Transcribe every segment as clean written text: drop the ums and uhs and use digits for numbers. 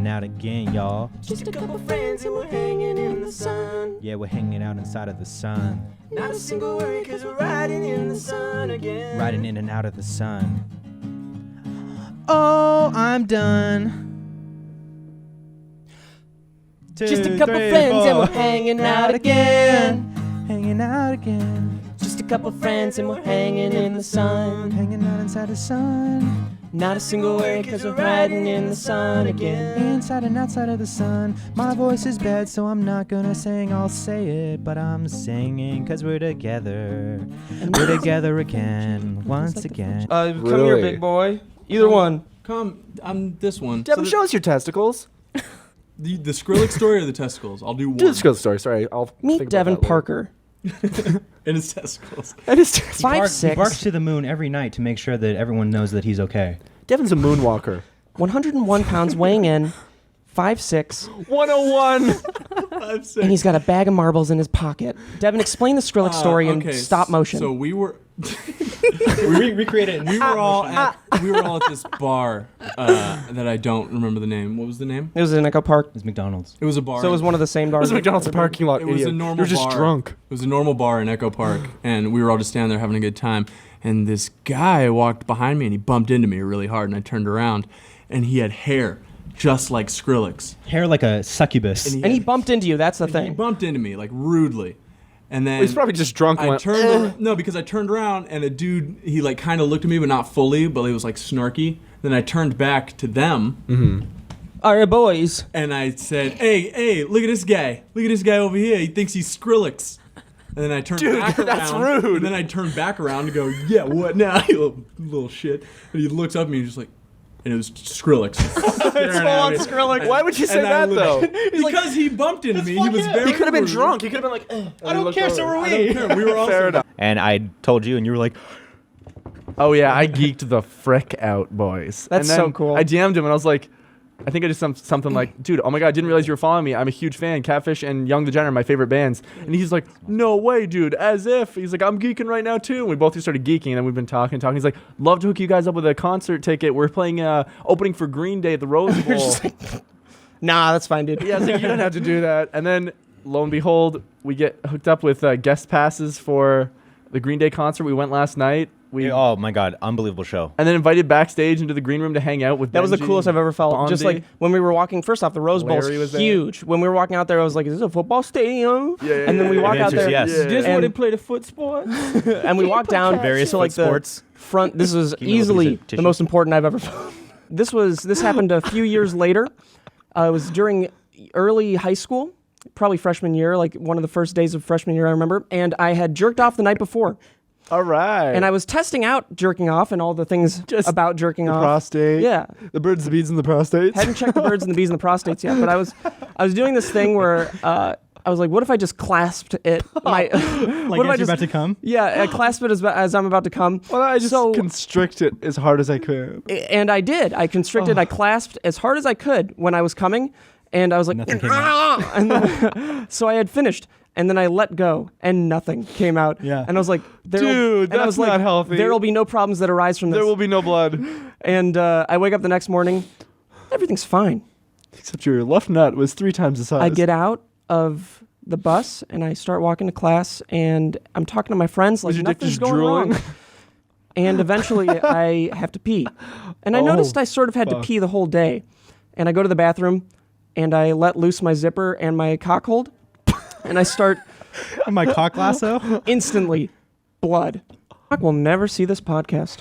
and out again, y'all. Just a couple friends and we're hanging in the sun. Yeah, we're hanging out inside of the sun. Not a single worry cause we're riding in the sun again. Riding in and out of the sun. Oh, I'm done. Just a couple friends and we're hanging out again. Hanging out again. Just a couple friends and we're hanging in the sun. Hanging out inside the sun. Not a single worry cause we're riding in the sun again. Inside and outside of the sun. My voice is bad so I'm not gonna sing, I'll say it. But I'm singing cause we're together. We're together again, once again. Come here, big boy. Either one. Come, I'm this one. Devin, show us your testicles. The Skrillex story or the testicles? I'll do one. Do the Skrillex story. Sorry, I'll Meet think Devin about that later. Parker. And his testicles. And his testicles. He barks to the moon every night to make sure that everyone knows that he's okay. Devin's a moonwalker. 101 pounds, weighing in, 5'6". 101. 5'6". And he's got a bag of marbles in his pocket. Devin, explain the Skrillex story in stop motion. So we were We recreated it. we were all at this bar that I don't remember the name. What was the name? It was in Echo Park. It's McDonald's. It was a bar. So it was one of the same bars. It was McDonald's parking lot. It was idiot. a normal You're just bar. drunk. It was a normal bar in Echo Park, and we were all just standing there having a good time. And this guy walked behind me, and he bumped into me really hard, and I turned around, and he had hair just like Skrillex. Hair like a succubus. And he bumped into you. That's the He thing. bumped into me like rudely, and then He's probably just drunk. and I went, turned no, because I turned around and a dude, he like kind of looked at me but not fully, but he was like snarky. Then I turned back to them. All right, boys. And I said, hey, look at this guy. Look at this guy over here. He thinks he's Skrillex. And then I turned back around. That's rude. And then I turned back around to go, yeah, what now, you little shit. And he looks up at me and he's just like, and it was Skrillex. It's full on Skrillex. Why would you say that though? Because he bumped into me. He was very He could have been rude. drunk. He could have been like, I don't care, so are I don't care. We were all Fair enough. And I told you, and you were like, Oh yeah, I geeked the frick out, boys. That's and then so cool. I DM'd him and I was like, I think I did something like, dude, oh my god, I didn't realize you were following me. I'm a huge fan. Catfish and Young the General are my favorite bands. And he's like, no way, dude, as if. He's like, I'm geeking right now too. And we both just started geeking, and then we've been talking. He's like, love to hook you guys up with a concert ticket. We're playing opening for Green Day at the Rose Bowl. Nah, that's fine, dude. Yeah, I was like, you don't have to do that. And then, lo and behold, we get hooked up with guest passes for the Green Day concert. We went last night. oh my god, unbelievable show. And then invited backstage into the green room to hang out with That was the Benji coolest I've ever felt. Bondi. Just like when we were walking, first off, the Rose Bowl's Larry was there. huge. When we were walking out there, I was like, is this a football stadium? Yeah, And then we walk The out answer's there. yes. Yeah. This And- where they play the foot sport? And we walked down Various to like foot sports. the front. This was Give me a little easily piece of the tissue. most important I've ever felt. This happened a few years later. It was during early high school, probably freshman year, like one of the first days of freshman year I remember. And I had jerked off the night before. All right. And I was testing out jerking off and all the things about jerking the off. prostate. Yeah. The birds, the bees, and the prostates. Hadn't checked the birds and the bees and the prostates yet, but I was doing this thing where I was like, what if I just clasped it? Like what if as you're about to come? Yeah, I clasped it as I'm about to come. Well, I just So- constrict it as hard as I could. And I did. I constricted, I clasped as hard as I could when I was coming, and I was like, Nothing came out. and then, so I had finished. And then I let go, and nothing came out. Yeah. And I was like, Dude, and I that's was like, not healthy. There will be no problems that arise from this. There will be no blood. And I wake up the next morning, everything's fine. Except your left nut was 3 times the size. I get out of the bus and I start walking to class, and I'm talking to my friends like Was your dick nothing's just going drooling? wrong. And eventually I have to pee. And I noticed I sort of had to pee the whole day. And I go to the bathroom and I let loose my zipper and my cock hold. And I start My cock lasso? instantly blood. I will never see this podcast.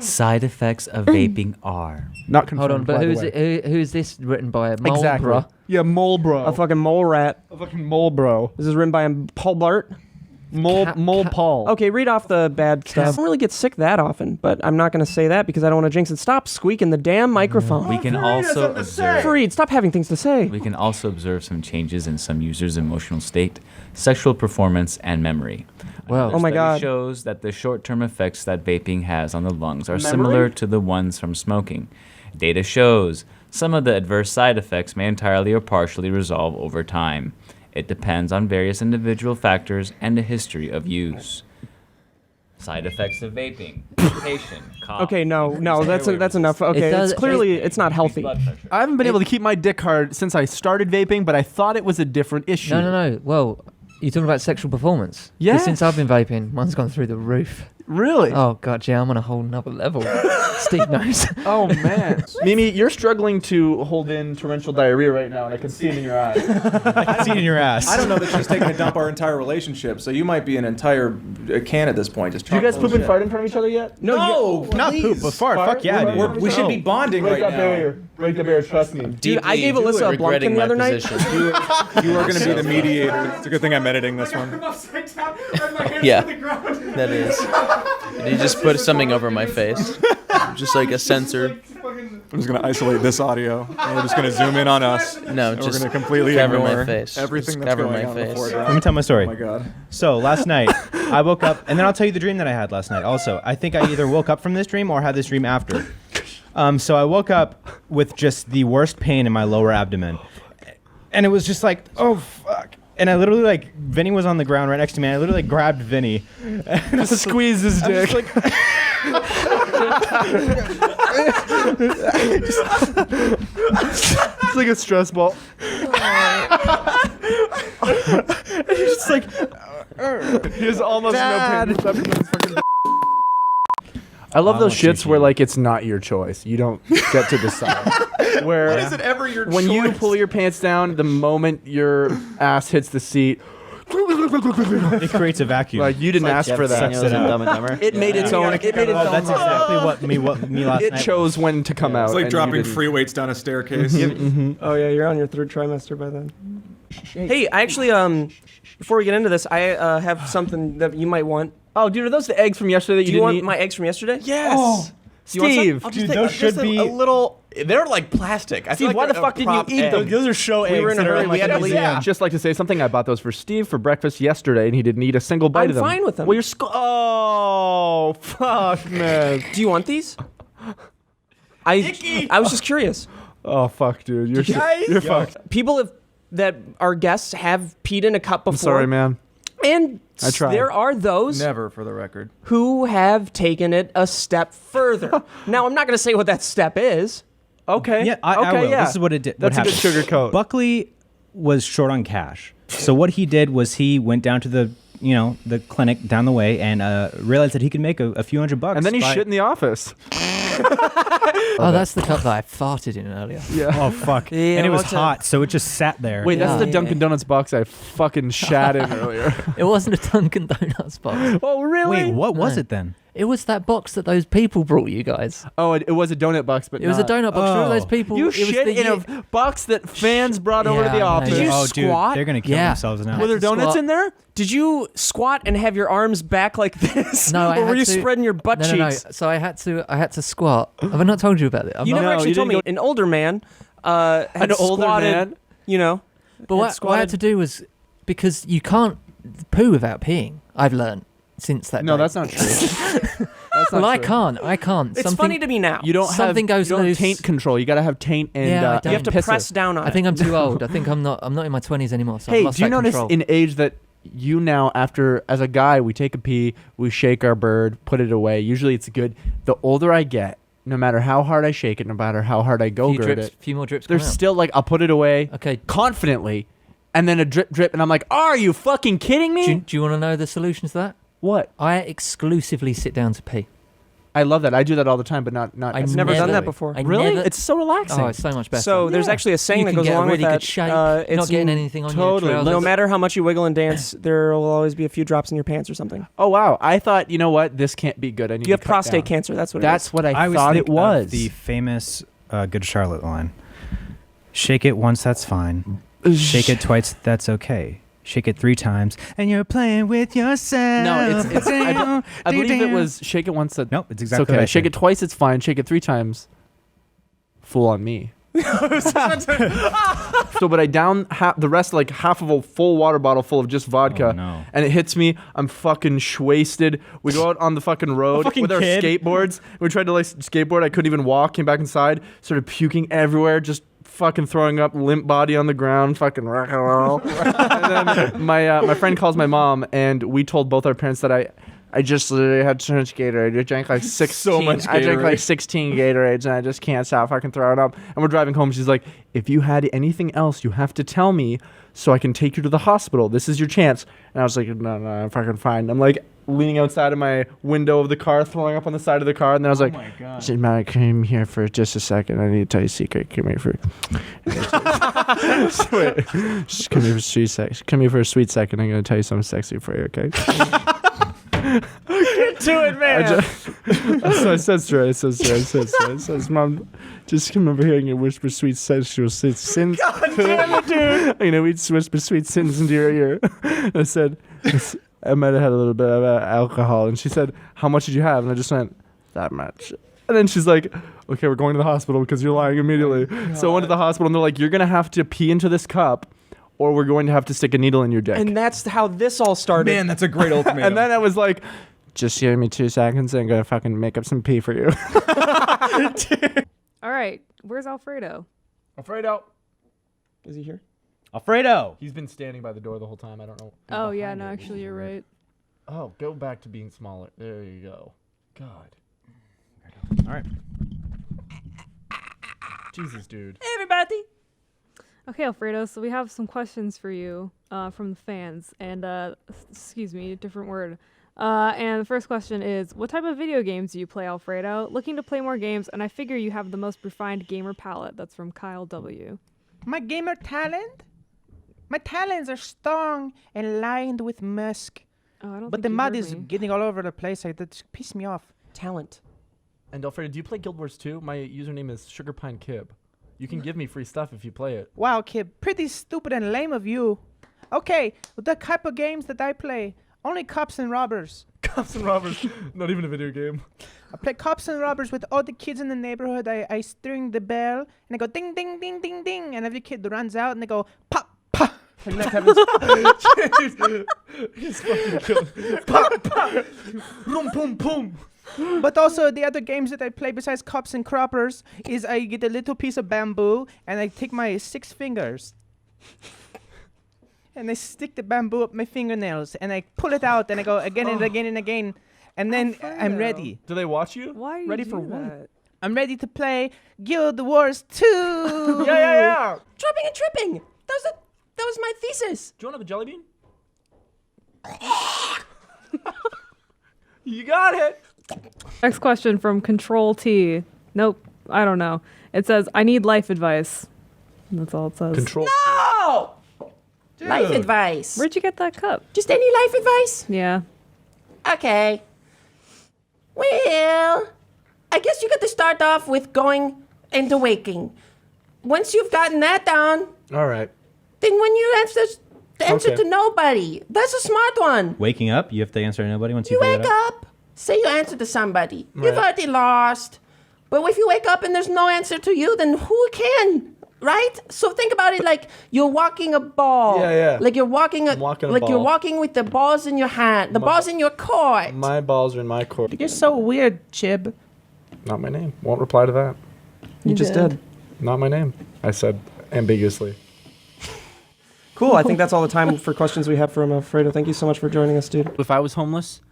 Side effects of vaping are. Not confirmed. Hold on, but by the who's way. who's this written by? Mole Exactly. Bra? Yeah, mole bro. A fucking mole rat. A fucking mole bro. This is written by Paul Blart. Mole Paul. Okay, read off the bad stuff. I don't really get sick that often, but I'm not going to say that because I don't want to jinx it. Stop squeaking the damn microphone. We can also observe. Fareed, stop having things to say. We can also observe some changes in some users' emotional state, sexual performance, and memory. Well, Oh my Study God. shows that the short-term effects that vaping has on the lungs are Memory? similar to the ones from smoking. Data shows some of the adverse side effects may entirely or partially resolve over time. It depends on various individual factors and a history of use. Side effects of vaping: irritation, cough. Okay, no, increased airway that's enough. Okay, does- it's clearly resistance, it's not healthy. blood pressure. I haven't been able to keep my dick hard since I started vaping, but I thought it was a different issue. No. Well, you're talking about sexual performance. Yeah. 'Cause since I've been vaping, mine's gone through the roof. Really? Oh god, yeah, I'm on a whole nother level. Steve knows. Oh man. Mimi, you're struggling to hold in torrential diarrhea right now, and I can see it in your eyes. I see it in your ass. I don't know that she's taking a dump our entire relationship, so you might be an entire can at this point. Just Do you guys chock poop full and of fart in front of each other yet? No, not please. poop, but fart. Fuck yeah, We're- dude. We should be bonding Break right that now. barrier. Break the barrier. Trust me. Dude, I gave Alyssa a Blumpkin the other night. You are going to be the mediator. It's a good thing I'm editing this one. Yeah, that is. Did you just put something over my face? Just like a sensor? I'm just going to isolate this audio, and we're just going to zoom in on us. No, And we're just going to completely cover ignore my face. everything Just that's cover going my on in the face. foreground. Let me tell my story. Oh my god. So last night, I woke up, and then I'll tell you the dream that I had last night. Also, I think I either woke up from this dream or had this dream after. So I woke up with just the worst pain in my lower abdomen, and it was just like, oh fuck. And I literally like Vinny was on the ground right next to me. And I literally like grabbed Vinny, and Just squeeze his I'm dick. just like, It's like a stress ball. it's just like, He has almost Dad. no pain. Except for his fucking I love those shits where like it's not your choice. You don't get to decide. Where Is it ever your when you choice? pull your pants down, the moment your ass hits the seat, it creates a vacuum. like you didn't ask for that. Daniels and Dumb and Dumber. It made its own. It made its Oh, own. that's exactly what me last It night. chose when to come out. It's like and you dropping didn't. free weights down a staircase. Oh yeah, you're on your third trimester by then. Hey, I actually before we get into this, I have something that you might want. Oh, dude, are those the eggs from yesterday that Do you you didn't want eat? my eggs from yesterday? Yes. Oh. Do you want some? Steve. I'll Dude, just those should be. A little. They're like plastic. I feel Steve, like why the they're fuck a didn't you prop eat egg. them? Those are show eggs. We were in a that are hurry, in, we like, had a to leave. museum. Just like to say something. I bought those for Steve for breakfast yesterday, and he didn't eat a single bite I'm of them. fine with them. Well, you're oh, fuck, man. Do you want these? I was just curious. Oh, fuck, dude. You're you're fucked. People that our guests have peed in a cup before. I'm sorry, man. And I tried. there are those Never, for the record. who have taken it a step further. Now, I'm not going to say what that step is. Okay. Yeah, I okay, will. yeah. This is what it did. That's what a good happened. sugar coat. Buckley was short on cash, so what he did was he went down to the clinic down the way and realized that he could make a few $100. And then he by- shit in the office. Oh, that's the cup that I farted in earlier. Yeah. Oh fuck! Yeah, and it was what's hot, so it just sat there. Wait, that's Yeah. the Dunkin' Donuts box I fucking shat in earlier. It wasn't a Dunkin' Donuts box. Oh, really? Wait, what was No. it then? It was that box that those people brought you guys. Oh, it was a donut box, but It was a donut box. Remember those Oh. people? You it was shit the in year- a box that fans brought over to Yeah, the I know. office. Did you oh, squat? dude, they're gonna kill Yeah. themselves now. Were there had to donuts squat. in there? Did you squat and have your arms back like this? No, I or were had you to- spreading your butt No. cheeks? So I had to squat. Have I not told you about it? You never No, actually you told me. didn't An older man had An older squatted, man? you know. But what I had squatted. to do was because you can't poo without peeing. I've learned since that. No, day. that's not true. That's Well, not I true. can't. I can't. It's funny to me now. You don't Something have, goes you don't have loose. taint control. You gotta have taint and Yeah, I and don't. You have to pisser. press down on I think it. I'm too old. I think I'm not in my 20s anymore. So I've Hey, lost do you that notice control. in age that you now, after as a guy, we take a pee, we shake our bird, put it away. Usually it's good. The older I get, no matter how hard I shake it, no matter how hard I go gird it, few more drips. there's come out. still like I'll put it away Okay. confidently, and then a drip drip, and I'm like, are you fucking kidding me? Do you want to know the solution to that? What? I exclusively sit down to pee. I love that. I do that all the time, but not. I've never done that before. I Really? never- it's so relaxing. Oh, it's so much better. So there's Yeah. actually a saying you that can goes get along a really with that. good shake. It's not getting anything on totally. your No trousers. matter how much you wiggle and dance, there will always be a few drops in your pants or something. Oh wow! I thought, you know what? This can't be good. I need You have to cut prostate down. cancer. That's what That's what I I was thought it thinking was. of the famous Good Charlotte line. Shake it once, that's fine. Shake it twice, that's okay. Shake it 3 times, and you're playing with yourself. No, it's I believe it was shake it once. Nope, it's It's exactly okay. what I Shake said. it twice. It's fine. Shake it 3 times. Fool on me. So, but I down the rest, like half of a full water bottle full of just vodka, Oh, no. and it hits me. I'm fucking wasted. We go out on the fucking road fucking with our kid. skateboards. We tried to like skateboard. I couldn't even walk. Came back inside. Started puking everywhere. Just fucking throwing up, limp body on the ground. Fucking rock and roll. And then my friend calls my mom, and we told both our parents that I just literally had so much Gatorade. I drank like 16. much I drank like Gatorade. 16 Gatorades, and I just can't stop fucking throwing up. And we're driving home. She's like, if you had anything else, you have to tell me so I can take you to the hospital. This is your chance. And I was like, no, I'm fucking fine. I'm like leaning outside of my window of the car, throwing up on the side of the car. And then I was like, she said, "Man, come here for just a second. I need to tell you a secret. Come here for... Wait. Just come here for a sweet second. Come here for a sweet second. I'm going to tell you something sexy for you, okay?" Get to it, man. So I says to her, I says, "Mom, just come over here and you whisper sweet sexual sins." God damn it, dude. You know, we'd whisper sweet sins into your ear. I said, I might have had a little bit of alcohol. And she said, "How much did you have?" And I just went, "That much." And then she's like, "Okay, we're going to the hospital because you're lying immediately." So I went to the hospital and they're like, "You're going to have to pee into this cup or we're going to have to stick a needle in your dick." And that's how this all started. Man, that's a great ultimatum. And then I was like, "Just give me 2 seconds and I'm going to fucking make up some pee for you." All right, where's Alfredo? Alfredo. Is he here? Alfredo. He's been standing by the door the whole time. I don't know. He's Oh yeah, behind no, it. actually you're right. Oh, go back to being smaller. There you go. God. All right. Jesus, dude. Hey everybody. Okay, Alfredo. So we have some questions for you from the fans, and excuse me, different word. And the first question is, what type of video games do you play, Alfredo? Looking to play more games, and I figure you have the most refined gamer palette. That's from Kyle W. My gamer talent? My talents are strong and lined with musk. Oh, I don't. But think the you mud heard is me. getting all over the place. That pisses me off. Talent. And Alfredo, do you play Guild Wars 2? My username is Sugarpine Kib. You can give me free stuff if you play it. Wow, kid, pretty stupid and lame of you. Okay, the type of games that I play, only cops and robbers. Cops and robbers. Not even a video game. I play cops and robbers with all the kids in the neighborhood. I string the bell and I go ding ding ding ding ding, and every kid runs out and they go pop pop. And that happens. He's fucking killed. Boom boom boom. But also the other games that I play besides cops and croppers is I get a little piece of bamboo and I take my 6 fingers and I stick the bamboo up my fingernails and I pull it out and I go again and again and again, and then I'm ready. Do they watch you? Why are you Ready do for what? that? I'm ready to play Guild Wars 2. Yeah. Dropping and tripping. That was my thesis. Do you want to have a jelly bean? You got it. Next question from Control T. Nope, I don't know. It says, "I need life advice." That's all it says. Control. Oh! Life advice. Where'd you get that cup? Just any life advice? Yeah. Okay. Well, I guess you got to start off with going into waking. Once you've gotten that down, All right. then when you answer Okay. to nobody, that's a smart one. Waking up, you have to answer to nobody once You figure wake that out. up, say you answer to somebody. Right. You've already lost. But if you wake up and there's no answer to you, then who can? Right? So think about it like you're walking a ball. Yeah. Like you're walking I'm walking a like you're ball. walking with the balls in your hand. The balls in your court. My balls are in my court. You're so weird, Chib. Not my name. Won't reply to that. You just did. Not my name. I said ambiguously. Cool. I think that's all the time for questions we have from Alfredo. Thank you so much for joining us, dude. If I was homeless,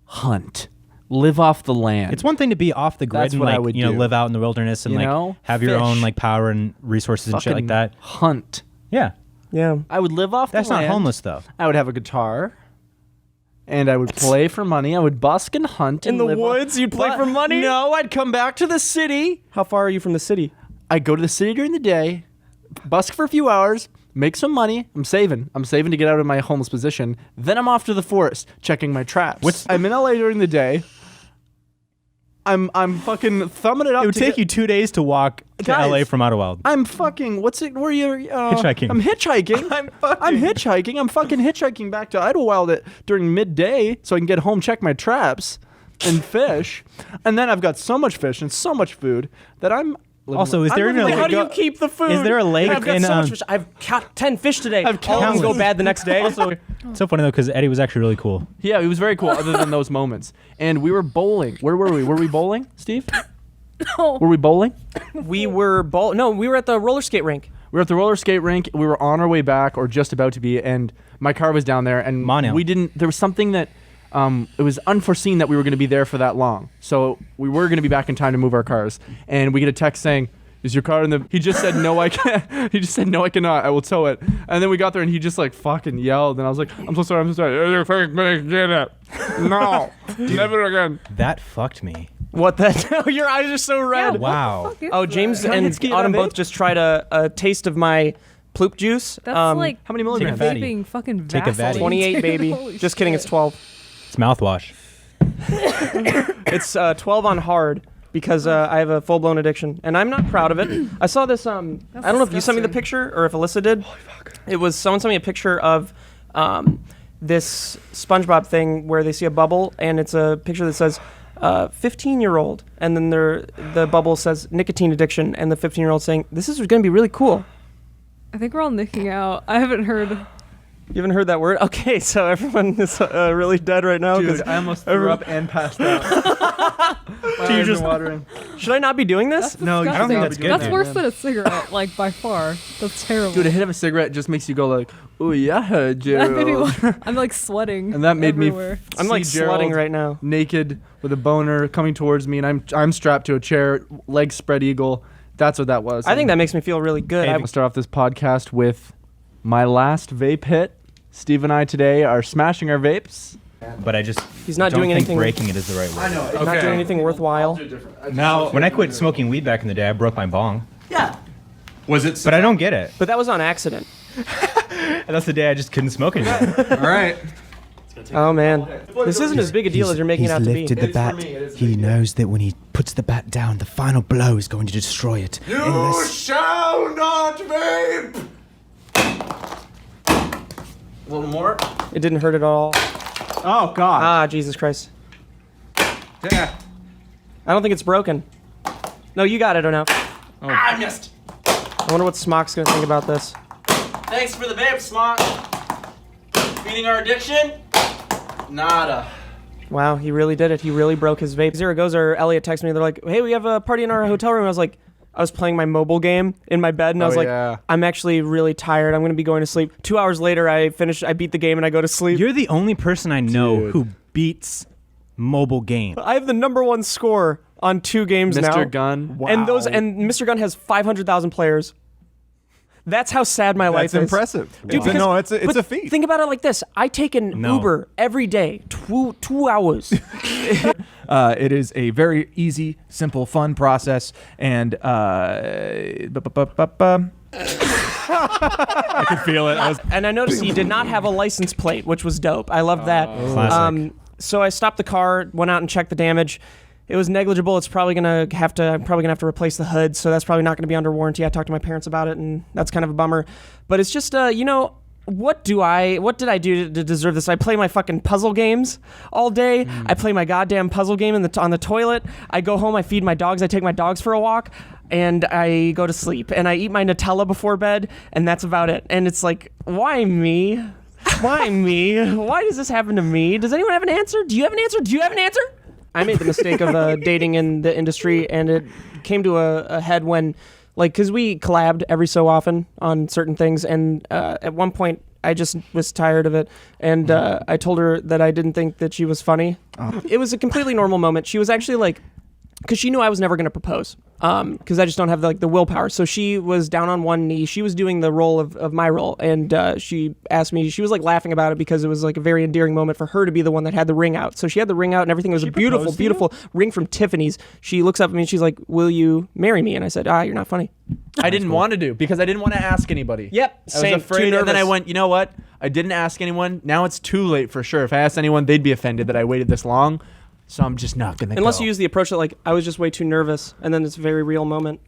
hunt. Live off the land. It's one thing to be off the grid That's and what I like would you know do. live out in the wilderness and You like know? have your own Fish. like power and resources and shit like Fucking that. Hunt. Yeah, Yeah. I would live off that's the not land. homeless though. I would have a guitar. And I would play for money. I would busk and hunt In and the live off- woods? You'd play But for money? No, I'd come back to the city. How far are you from the city? I'd go to the city during the day, busk for a few hours, make some money. I'm saving to get out of my homeless position. Then I'm off to the forest, checking my traps. I'm in LA during the day. I'm fucking thumbing it up. It would to take get- you 2 days to walk to Guys, LA from Outer Wild. I'm fucking. What's it? Where you? Hitchhiking. I'm hitchhiking. I'm hitchhiking. I'm fucking hitchhiking back to Idlewild during midday so I can get home, check my traps, and fish. And then I've got so much fish and so much food that I'm. Also, is there even a Wait, lake? how do you keep the food? Is there a lake I've got in, so much fish. I've caught 10 fish today. I've All of them go countless. bad the next day. Also, so funny though because Eddie was actually really cool. Yeah, it was very cool. Other than those moments, and we were bowling. Where were we? Were we bowling, Steve? No. Were we bowling? we were we were at the roller skate rink. We were at the roller skate rink. We were on our way back, or just about to be, and my car was down there, and Mono. we didn't. There was something that it was unforeseen that we were going to be there for that long. So we were going to be back in time to move our cars. And we get a text saying, is your car in the... He just said, no, I can't. He just said, no, I cannot. I will tow it. And then we got there and he just like fucking yelled. And I was like, I'm so sorry. I'm so sorry. Get it. No. Never again. That fucked me. What that? Oh, your eyes are so red. Yeah, Wow. What the fuck is Oh, that? James and Autumn both just tried a taste of my ploop juice. That's like how many Take a milligrams? fatty. vaping fucking Take a Vaseline. fatty. 28, baby. Holy Just kidding, shit. it's 12. It's mouthwash. It's 12 on hard because I have a full-blown addiction, and I'm not proud of it. I saw this. I don't know if you sent me the disgusting. picture or if Alyssa did. Holy fuck. It was someone sent me a picture of this SpongeBob thing where they see a bubble, and it's a picture that says 15-year-old, and then the bubble says nicotine addiction, and the 15-year-old saying, "This is going to be really cool." I think we're all nicking out. I haven't heard. You haven't heard that word? Okay, so everyone is really dead right now. Dude, 'cause I almost threw up and passed out. My eyes are watering. should I not be doing this? That's No, you disgusting. don't think that's good, That's man. worse than a cigarette, like by far. That's terrible. Dude, a hit of a cigarette just makes you go like, oh yeah, That made me Gerald. wa- I'm like sweating. And that made everywhere. me I'm like see sledding Gerald right now. naked with a boner coming towards me, and I'm strapped to a chair, legs spread eagle. That's what that was. I think that makes me feel really good. Hey, I We'll start off this podcast with my last vape hit. Steve and I today are smashing our vapes. But I just He's not don't doing think anything. breaking it is the right word. He's not doing anything worthwhile. Now, When I quit smoking weed back in the day, I broke my bong. was it? But I don't get it. But that was on accident. And that's the day I just couldn't smoke anymore. All right. Oh man, this isn't as big a deal as you're making it out to be. the bat. He knows that when he puts the bat down, the final blow is going to destroy it. You shall not vape. A little more. It didn't hurt at all. Oh God. Ah, Jesus Christ. Yeah. I don't think it's broken. No, you got it enough. I missed. I wonder what Smock's gonna think about this. Thanks for the vape, Smock. Feeding our addiction? Nada. Wow, he really did it. He really broke his vape. Zero goes or Elliot texted me. They're like, "Hey, we have a party in our hotel room." I was like, I was playing my mobile game in my bed, and I was like, yeah. I'm actually really tired. I'm gonna be going to sleep. 2 hours later, I beat the game, and I go to sleep. You're the only person I know Dude. who beats mobile games. I have the #1 score on 2 games now. Mr. Gunn. And Mr. Gunn has 500,000 players. That's how sad my life That's is. impressive. Dude, It's a- no, it's a but feat. Think about it like this: I take an No. Uber every day, 2 hours. It is a very easy, simple, fun process, and I could feel it. And I noticed he did not have a license plate, which was dope. I loved that. Classic. So I stopped the car, went out and checked the damage. It was negligible. I'm probably gonna have to replace the hood, so that's probably not gonna be under warranty. I talked to my parents about it, and that's kind of a bummer. But it's just, what did I do to deserve this? I play my fucking puzzle games all day. I play my goddamn puzzle game on the toilet. I go home, I feed my dogs, I take my dogs for a walk, and I go to sleep. And I eat my Nutella before bed, and that's about it. And it's like, why me? Why me? Why does this happen to me? Does anyone have an answer? Do you have an answer? Do you have an answer? I made the mistake of dating in the industry, and it came to a head when, because we collabed every so often on certain things, and at one point I just was tired of it, and I told her that I didn't think that she was funny. It was a completely normal moment. She was actually like, because she knew I was never going to propose, because I just don't have the willpower. So she was down on one knee. She was doing the role of my role, and she asked me. She was like laughing about it because it was like a very endearing moment for her to be the one that had the ring out. So she had the ring out and everything. It was a beautiful, beautiful ring from Tiffany's. She looks up at me and she's like, "Will you marry me?" And I said, "You're not funny." I didn't want to do because I didn't want to ask anybody. Yep, I same. was afraid, Too and then I nervous. went, you know what? I didn't ask anyone. Now it's too late for sure. If I asked anyone, they'd be offended that I waited this long. So I'm just not gonna. Unless go. you use the approach that I was just way too nervous, and then it's a very real moment.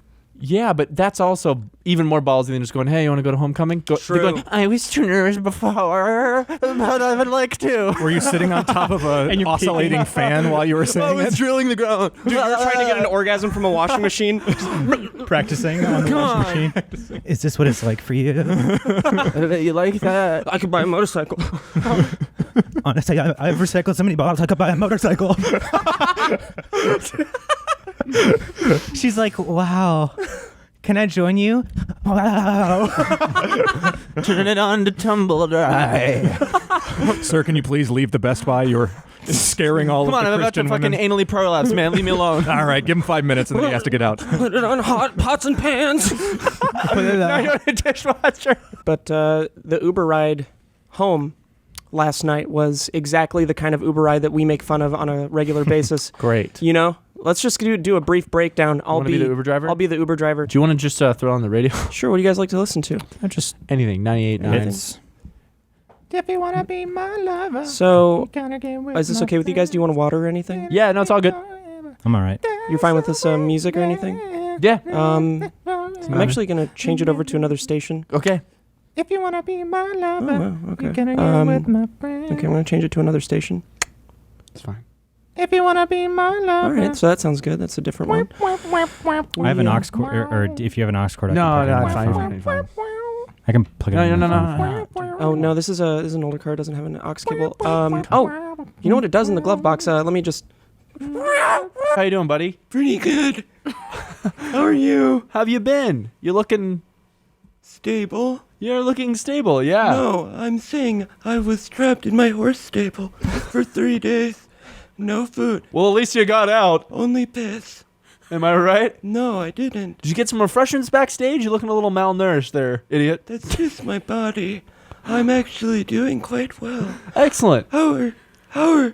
Yeah, but that's also even more ballsy than just going, "Hey, you want to go to homecoming?" True. Going, I was too nervous before, but I would like to. Were you sitting on top of a And you're oscillating fan while you were I saying was it? drilling the ground. Dude, you're trying to get an orgasm from a washing machine. Practicing on the washing machine. Is this what it's like for you? You like that? I could buy a motorcycle. Honestly, I've recycled so many bottles I could buy a motorcycle. She's like, wow. Can I join you? Wow. Turn it on to tumble dry. Sir, can you please leave the Best Buy? You're scaring all Come on, of the I'm about to Christian fucking women. anally prolapse, man. Leave me alone. All right, give him 5 minutes and then he has to get out. Put it on hot pots and pans. No, you're a dishwasher. But the Uber ride home last night was exactly the kind of Uber ride that we make fun of on a regular basis. Great. You know, let's just do a brief breakdown. I'll be the Uber driver? I'll be the Uber driver. Do you want to just throw on the radio? Sure. What do you guys like to listen to? Just Anything. 98.9. it's. If you wanna be my lover, So, you gotta get with is this my okay with you guys? Do you want water or anything? Yeah, no, it's all good. I'm all right. You're fine with this music or anything? Yeah. I'm actually gonna change it over to another station. Okay. If you wanna be my lover, Oh, wow, okay. you gotta get with my friend. Okay, I'm gonna change it to another station. It's fine. If you wanna be my lover. All right, so that sounds good. That's a different one. I have an aux cord, or if you have an aux cord, I can plug it in No, my it's fine. phone. You're fine. I can plug it in No. my phone. Oh no, this is an older car. It doesn't have an aux cable. Oh, you know what it does in the glove box? Let me just. How you doing, buddy? Pretty good. How are you? How have you been? You're looking. Stable. You're looking stable, yeah. No, I'm saying I was trapped in my horse stable for 3 days. No food. Well, at least you got out. Only piss. Am I right? No, I didn't. Did you get some refreshments backstage? You're looking a little malnourished there, idiot. That's just my body. I'm actually doing quite well. Excellent. Howard. How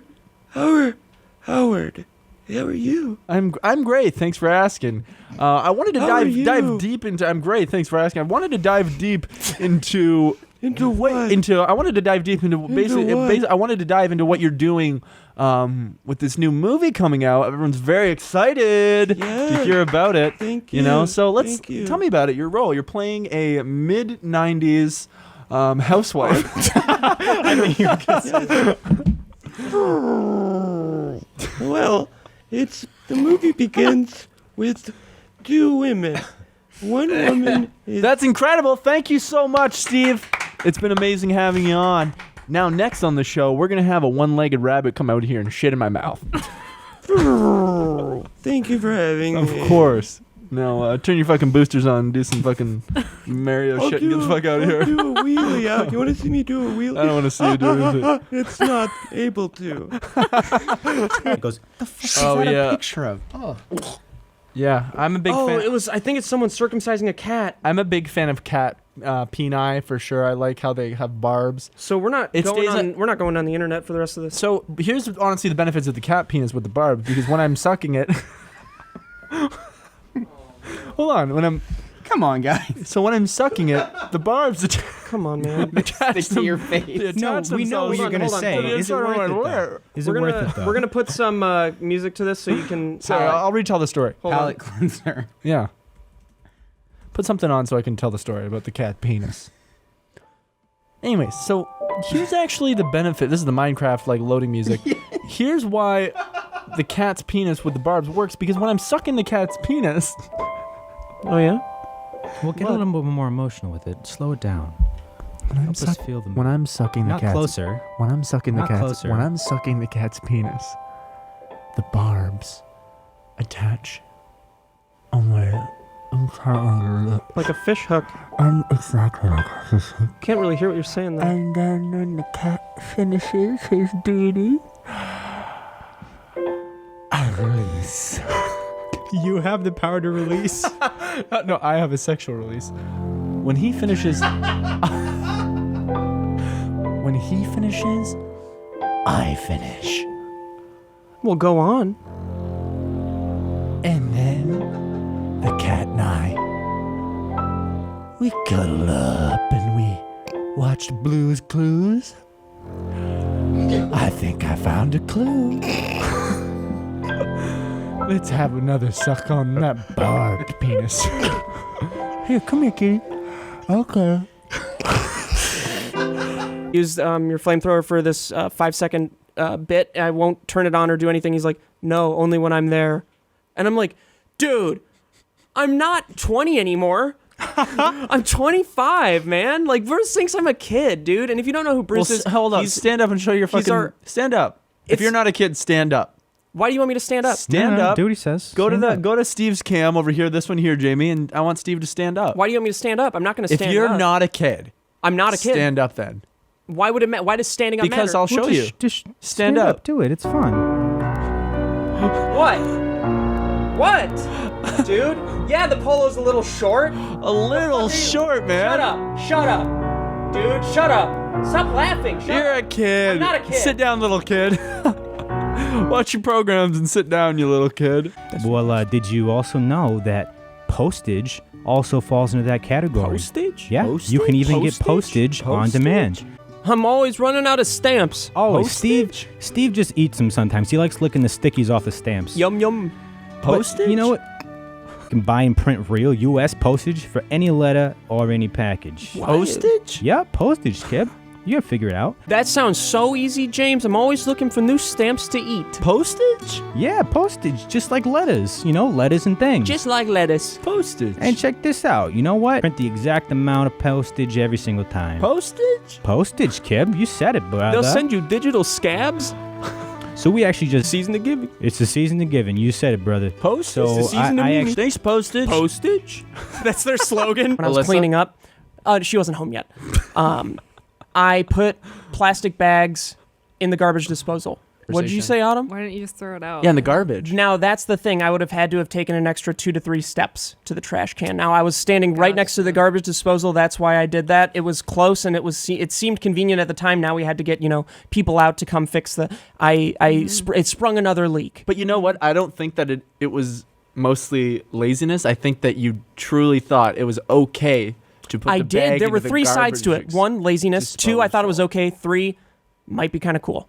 are you? I'm great. Thanks for asking. I wanted to How are dive deep into. I'm great. Thanks for asking. I wanted to dive deep into. Into what? I wanted to dive deep into basically. I wanted to dive into what you're doing with this new movie coming out. Everyone's very excited to hear about it. Thank You know, you. so let's Thank you. tell me about it. Your role. You're playing a mid '90s housewife. Well, the movie begins with 2 women. One woman is. That's incredible. Thank you so much, Steve. It's been amazing having you on. Now, next on the show, we're going to have a one-legged rabbit come out here and shit in my mouth. Thank you for having me. Of course. Now, turn your fucking boosters on and do some fucking Mario shit and get the fuck out of here. Do a wheelie out. You want to see me do a wheelie? I don't want to see you do anything. It's not able to. It goes. The fuck is Oh, that yeah. a picture of? Oh. Yeah, I'm a big fan. it was. I think it's someone circumcising a cat. I'm a big fan of cat peni for sure. I like how they have barbs. So we're not we're not going on the internet for the rest of this. So here's honestly the benefits of the cat penis with the barb, because when I'm sucking it, hold on, Come on, guys. so when I'm sucking it, the barbs Come on, man. attach to your face. No, we know what you're gonna hold on, say. hold on. Is it worth it? Though? Is it we're worth gonna it though? we're gonna put some music to this so you can. Sorry, I'll retell the story. Hold on. palate cleanser. Yeah. Put something on so I can tell the story about the cat penis. Anyways, so here's actually the benefit. This is the Minecraft like loading music. Here's why the cat's penis with the barbs works, because when I'm sucking the cat's penis, Oh yeah. We'll get a little bit more emotional with it. Slow it down. Help us feel the. when I'm sucking the Not cat's closer. when I'm sucking Not closer. when I'm sucking the cat's penis, the barbs attach on my entire lip. Like a fish hook. Exactly like a fish hook. Can't really hear what you're saying though. And then when the cat finishes his duty, I release. You have the power to release. No, I have a sexual release. When he finishes, I finish. Well, go on. And then the cat and I, we cuddled up and we watched Blue's Clues. I think I found a clue. Let's have another suck on that barbed penis. Here, come here, kitty. Okay. Use your flamethrower for this 5-second bit. I won't turn it on or do anything. He's like, no, only when I'm there. And I'm like, dude, I'm not 20 anymore. I'm 25, man. Like, Bruce thinks I'm a kid, dude. And if you don't know who Bruce is, Hold on. Stand up and show your fucking. Stand up. If It's- you're not a kid, stand up. why do you want me to stand up? Stand up. Do what he says. Go to Stand up. go to Steve's cam over here. This one here, Jamie, and I want Steve to stand up. Why do you want me to stand up? I'm not going to If stand up. you're not a kid, I'm not a kid. stand up then. Why would it matter? Why does standing up matter? Because I'll show you. Just Stand up. Do it. It's fun. What? What? Dude? Yeah, the polo's a little short. A little short, man. Shut up. Dude, shut up. Stop laughing. You're a kid. I'm not a kid. Sit down, little kid. Watch your programs and sit down, you little kid. Well, did you also know that Postage also falls into that category? Postage? Yeah, you can even get postage on demand. I'm always running out of stamps. Oh, Steve just eats them sometimes. He likes licking the stickies off the stamps. Yum yum. Postage? But you know what? You can buy and print real U.S. postage for any letter or any package. Postage? Yeah, postage, kid. You gotta figure it out. That sounds so easy, James. I'm always looking for new stamps to eat. Postage? Yeah, postage, just like letters. You know, letters and things. Just like lettuce. Postage. And check this out. You know what? Print the exact amount of postage every single time. Postage? Postage, kid. You said it, brother. They'll send you digital scabs. So we actually just... Season to giving. It's the season of giving. You said it, brother. Postage? So It's the season of giving. Thanks, Postage. Postage? That's their slogan. When I was Alyssa? cleaning up, she wasn't home yet. I put plastic bags in the garbage disposal. What did you say, Autumn? Why didn't you just throw it out? Yeah, in the garbage. Now, that's the thing. I would have had to have taken an extra 2 to 3 steps to the trash can. Now, I was standing right next to the garbage disposal. That's why I did that. It was close, and it seemed convenient at the time. Now we had to get, people out to come fix the... It sprung another leak. But you know what? I don't think that it was mostly laziness. I think that you truly thought it was okay to put I the did. bag There were into the 3 sides to it. garbage 1, laziness. 2, I thought it was okay. 3, might be kind of cool.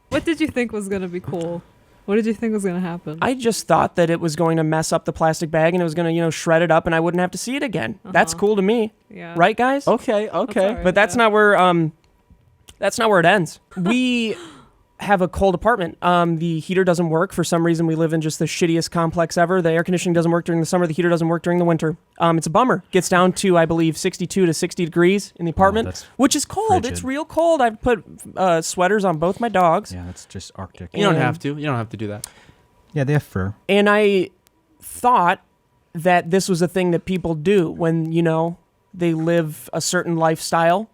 What did you think was going to be cool? What did you think was going to happen? I just thought that it was going to mess up the plastic bag and it was going to, shred it up and I wouldn't have to see it again. That's cool to me. Yeah. Right, guys? Okay. That's all right, But that's not where it ends. We have a cold apartment. The heater doesn't work. For some reason, we live in just the shittiest complex ever. The air conditioning doesn't work during the summer. The heater doesn't work during the winter. It's a bummer. Gets down to, I believe, 62 to 60 degrees in the apartment, that's which is cold. frigid. It's real cold. I've put sweaters on both my dogs. Yeah, that's just Arctic. You don't have to. You don't have to do that. Yeah, they have fur. And I thought that this was a thing that people do when, they live a certain lifestyle.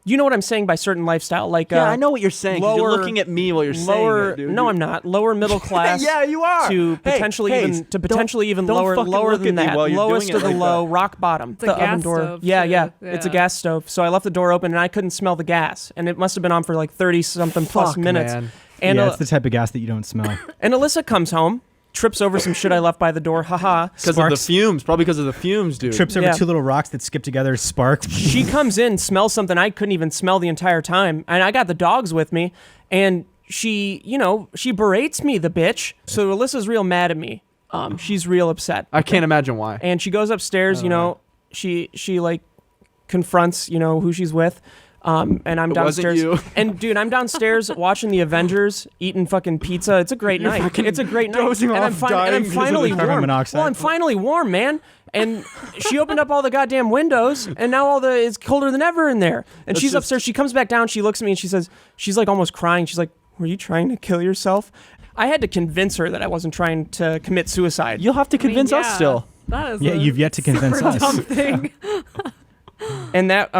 You know what I'm saying by certain lifestyle? Like, Yeah, I know what you're saying. 'Cause you're looking at me while you're saying it, dude. No, I'm not. Lower middle class. Yeah, you are. To Hey, potentially hey, even don't lower fucking lower look than at me that. while you're Lowest doing of it the like low, that. rock bottom. It's a the gas oven door. stove, Yeah, too. yeah, Yeah. it's a gas stove. So I left the door open and I couldn't smell the gas, and it must have been on for like 30 something plus Fuck, minutes. man. And Yeah, it's the type of gas that you don't smell. and Alyssa comes home, trips over some shit I left by the door. Haha. Because of the fumes. Probably because of the fumes, dude. Trips over Yeah. 2 little rocks that skip together, spark. She comes in, smells something I couldn't even smell the entire time, and I got the dogs with me, and she berates me, the bitch. So Alyssa's real mad at me. She's real upset. I can't imagine why. And she goes upstairs, she like confronts, who she's with. And I'm It wasn't downstairs. you. And dude, I'm downstairs watching the Avengers, eating fucking pizza. It's a great night. It's a great night. dozing And off, I'm dying because of finally the carbon warm. monoxide. Well, I'm finally warm, man. And she opened up all the goddamn windows, and now it's colder than ever in there. And she's upstairs. She comes back down. She looks at me and she says, she's like almost crying. She's like, "Were you trying to kill yourself?" I had to convince her that I wasn't trying to commit suicide. You'll have to convince us still. That is Yeah, you've yet to convince super us. dumb thing. And that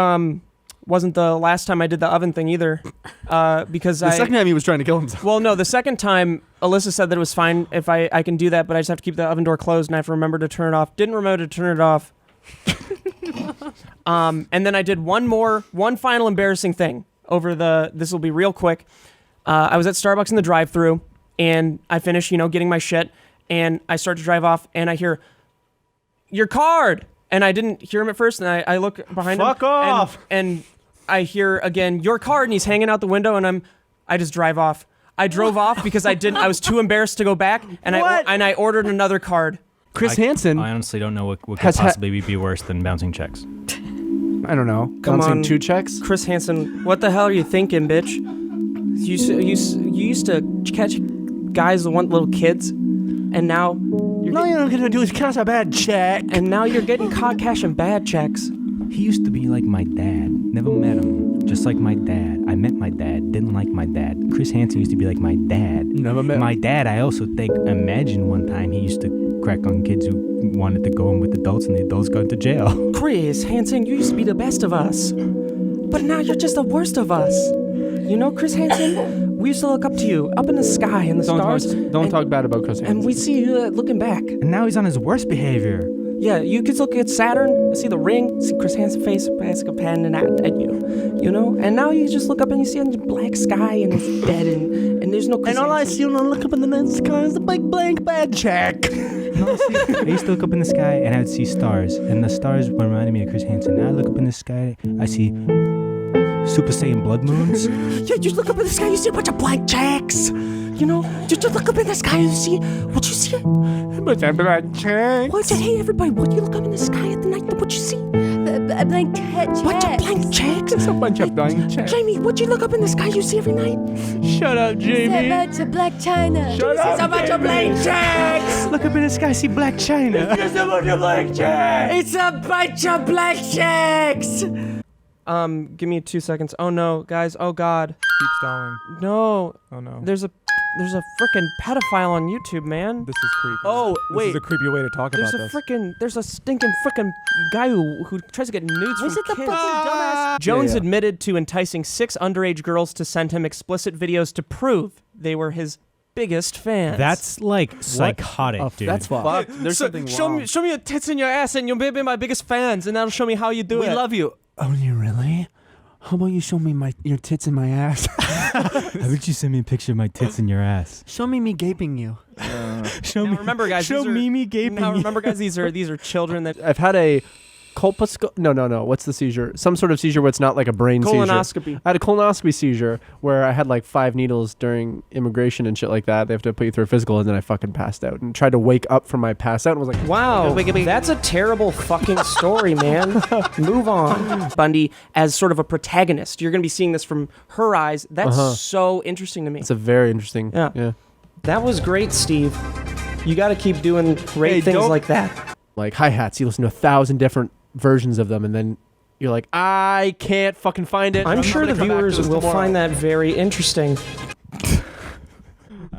wasn't the last time I did the oven thing either, because The second time he was trying to kill himself. Well, no, the second time, Alyssa said that it was fine if I can do that, but I just have to keep the oven door closed and I have to remember to turn it off. Didn't remember to turn it off. And then I did one final embarrassing thing this will be real quick. I was at Starbucks in the drive-thru and I finished, getting my shit, and I start to drive off and I hear, "Your card!" And I didn't hear him at first, and I look behind him. Fuck off! And I hear again, "Your card," and he's hanging out the window, and I just drive off. I drove off because I was too embarrassed to go back, and I ordered another card. Chris Hansen. I honestly don't know what could Has possibly be worse than bouncing checks. I don't know. Come Bouncing on. 2 checks? Chris Hansen, what the hell are you thinking, bitch? You used to catch guys that want little kids, and now you're not gonna do is cash a bad check. And now you're getting caught cashing bad checks. He used to be like my dad. Never met him. Just like my dad. I met my dad. Didn't like my dad. Chris Hansen used to be like my dad. Never met my dad. I also imagine one time he used to crack on kids who wanted to go in with adults, and the adults got into jail. Chris Hansen, you used to be the best of us. But But now you're just the worst of us. You know, Chris Hansen, we used to look up to you, up in the sky and the stars. Don't talk bad about Chris Hansen. And we see you looking back. And now he's on his worst behavior. Yeah, you could look at Saturn, see the ring, see Chris Hansen's face, panning at you, you know? And now you just look up and you see a black sky and it's dead and there's no Chris And all I Hansen. see when I look up in the night sky is the big blank bad check. I used to look up in the sky and I'd see stars, and the stars were reminding me of Chris Hansen. Now I look up in the sky, I see Super Saiyan blood moons. Yeah, you just look up in the sky, you see a bunch of blank checks. You know, you just look up in the sky, you see, what you see? But I'm blank check. What? Hey, everybody, what you look up in the sky at the night, what you see? A blank check. Bunch of blank checks. It's a bunch of blank checks. Jamie, what you look up in the sky, you see every night? Shut up, Jamie. It's a bunch of black china. Shut up, It's a bunch of blank checks. Look up in the sky, see Black China. It's a bunch of blank checks. It's a bunch of blank checks. Give me 2 seconds. Oh no, guys. Oh God. Keep stalling. No. Oh no. There's a frickin' pedophile on YouTube, man. This is creepy. Oh, This wait. is a creepy way to talk There's about this. there's a stinking frickin' guy who tries to get nudes Was from it the kids. fucking dumbass? Jones Yeah. admitted to enticing 6 underage girls to send him explicit videos to prove they were his biggest fans. That's like psychotic, dude. That's fucked. There's something wrong. Show me your tits and your ass, and you'll be my biggest fans, and that'll show me how you do We it. love you. Oh, you really? How about you show me your tits and my ass? How about you send me a picture of my tits in your ass? Show me gaping you. Show Now remember, guys. Show these are, me gaping. Now remember, guys. These are children that I've had a no. What's the seizure? Some sort of seizure where it's not like a brain seizure. colonoscopy. I had a colonoscopy seizure where I had like 5 needles during immigration and shit like that. They have to put you through a physical, and then I fucking passed out and tried to wake up from my pass out and was like, Wow, that's a terrible fucking story, man. Move on. Bundy as sort of a protagonist. You're going to be seeing this from her eyes. That's so interesting to me. it's a very interesting. Yeah. That was great, Steve. You got to keep doing great things don't- like that. Like hi-hats, you listen to 1,000 different versions of them, and then you're like, I can't fucking find it. I'm sure the gonna come back to viewers this will tomorrow. find that very interesting.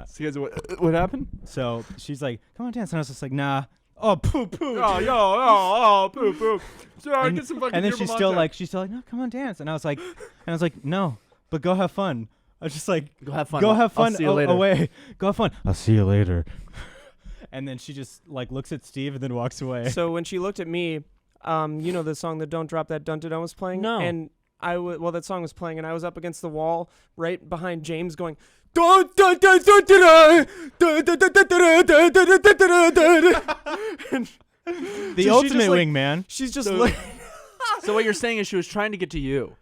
So you guys, what happened? So she's like, "Come on, dance," and I was just like, "Nah." Oh, poo. Poop. Sorry, get some fucking And then beer she's from still Monster. like, "No, come on, dance." And I was like, "No, but go have fun." I was just like, Go have fun. "Go have fun I'll see you later. away. Go have fun. I'll see you later." And then she just like looks at Steve and then walks away. So when she looked at me, you know the song that Don't Drop That Dun Dun Dun was playing? No. And that song was playing, and I was up against the wall right behind James going, dun dun dun dun dun dun dun dun dun dun dun dun dun dun dun. The So she ultimate just, like- wingman. She's just like, So what you're saying is she was trying to get to you.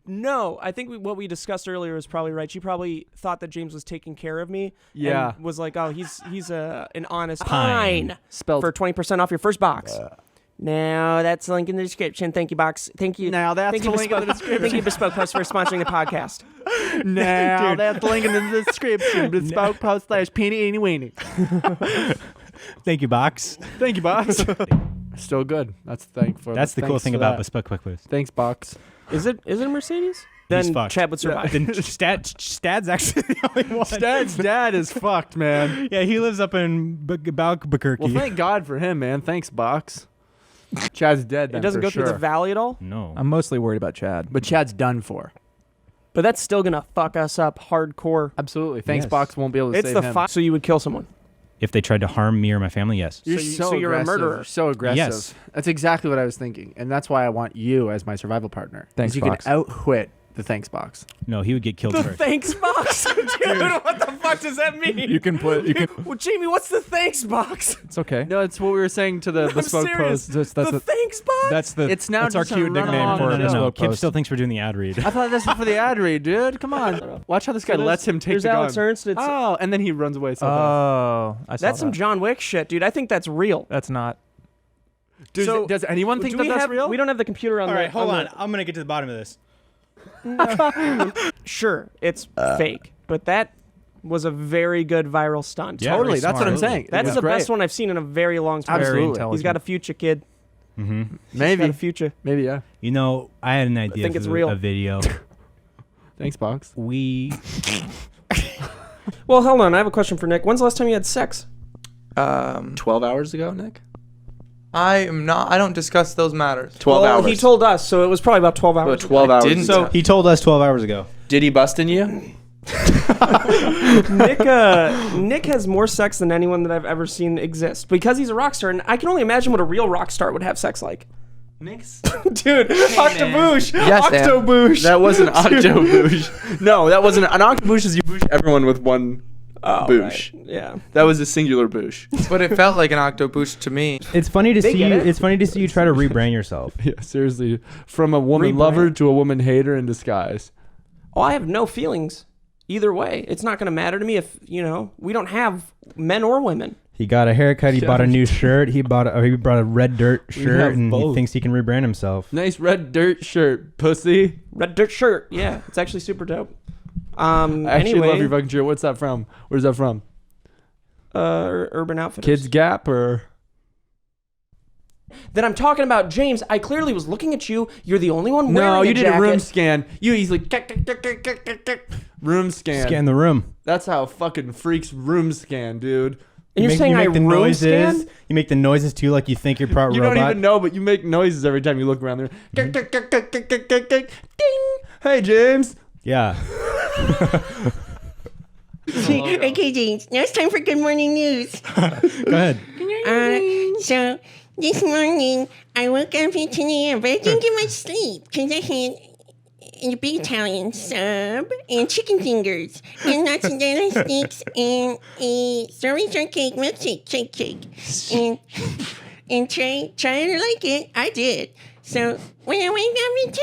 no, I think what we discussed earlier is probably right. She probably thought that James was taking care of me. Yeah. And was like, oh, he's an honest Pine. pine Spelled. for 20% off your first box. Now that's the link in the description. Thank you, Box. Thank you. Now that's Thank the you, link in the Bespoke- description. Thank you, Bespoke Post, for sponsoring the podcast. Now that's the link in the description. Bespoke post / peeny eeny weeny. Thank you, Box. Thank you, Box. Still good. That's thankful. That's the cool thing about Bespoke Quick Boost. Thanks, Box. Is it a Mercedes? He's Then fucked. Chad would survive. Then Stad's actually the only one. Stad's dad is fucked, man. Yeah, he lives up in Albuquerque. Well, thank God for him, man. Thanks, Box. Chad's dead. It Then doesn't for go through the sure. valley at all, No. I'm mostly worried about Chad. But Chad's done for. but that's still gonna fuck us up hardcore. Absolutely. Thanks, Yes. Box won't be able to It's save the him. so you would kill someone. If they tried to harm me or my family, yes. You're So you're a aggressive. murderer. You're so aggressive. Yes. That's exactly what I was thinking. And that's why I want you as my survival partner. Thanks, you Box. can outwit the Thanks Box. No, he would get killed first. Thanks box. Dude, what the fuck does that mean? You can Well, Jamie, what's the thanks box? It's okay. No, it's what we were saying to the Bespoke serious. Post. That's the thanks box. that's It's now that's our just a cute nickname run-along for show. a No. Bespoke Kip Post. still thinks we're doing the ad read. I thought this was for the ad read, dude. Come on. Watch how this guy lets him take There's the Alex gun. Ernst. It's, Oh, and then he runs away so fast. Oh, I saw that's some that. John Wick shit, dude. I think that's real. That's not. Does anyone think Do that we that's have, real? We don't have the computer on All the. right, hold on. I'm going to get to the bottom of this. Sure, it's fake, but that was a very good viral stunt. Yeah, Totally. very That's what I'm smart. saying. That's It's the great. best one I've seen in a very long time. Absolutely. He's got a future, kid. Mm-hmm. He's got a Maybe. future. Maybe, yeah. You know, I had an idea think for it's real. a video. Thanks, Box. We Well, hold on. I have a question for Nick. When's the last time you had sex? 12 hours ago, Nick. I am not. I don't discuss those matters. 12 hours. He told us, so it was probably about 12 hours. 12 hours. Didn't. So he told us 12 hours ago. Did he bust in you? Nick has more sex than anyone that I've ever seen exist because he's a rock star, and I can only imagine what a real rock star would have sex like. Nick's. Dude, Octoboosh. Yes, Dan. Octoboosh. That wasn't Octoboosh. No, that wasn't. An Octoboosh is you boosh everyone with one boosh. Right. Yeah. That was a singular boosh. But it felt like an octoboost to me. It's funny to see get you. it. It's funny to see you try to rebrand yourself. Yeah, seriously. From a woman Rebrand. lover to a woman hater in disguise. Oh, I have no feelings either way. It's not going to matter to me if, we don't have men or women. He got a haircut. He bought a new shirt. He brought a red dirt have shirt, and he both. thinks he can rebrand himself. Nice red dirt shirt, pussy. Red dirt shirt. Yeah, it's actually super dope. I actually Anyway, love your fucking shirt. What's that from? Where's that from? Urban Outfitters. Kids Gap or? That I'm talking about, James. I clearly was looking at you. You're the only one wearing No, a you did jacket. a room scan. You easily room scan. Scan the room. That's how fucking freaks room scan, dude. And you're saying I the room noises. scanned? You make the noises too, like you think you're part You robot. don't even know, but you make noises every time you look around there. Ding. Hey, James. Yeah. Okay, James. Now it's time for Good Morning News. Go ahead. So this morning I woke up at 10 a.m., but I didn't get much sleep because I had a big Italian sub and chicken fingers and mozzarella sticks and a strawberry shortcake milkshake shake. And try it or like it, I did. So when I wake up at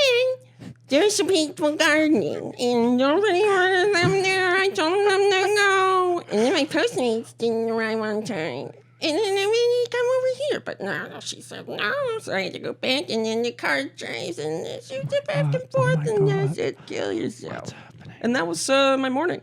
10, there's some people gardening, and nobody wanted them there. I told them to go. And then my Postmates didn't arrive on time. And then I mean, come over here, but no, she said no, so I had to go back, and then the car drives, and shoots it back and forth, and I said, kill yourself. And that was my morning.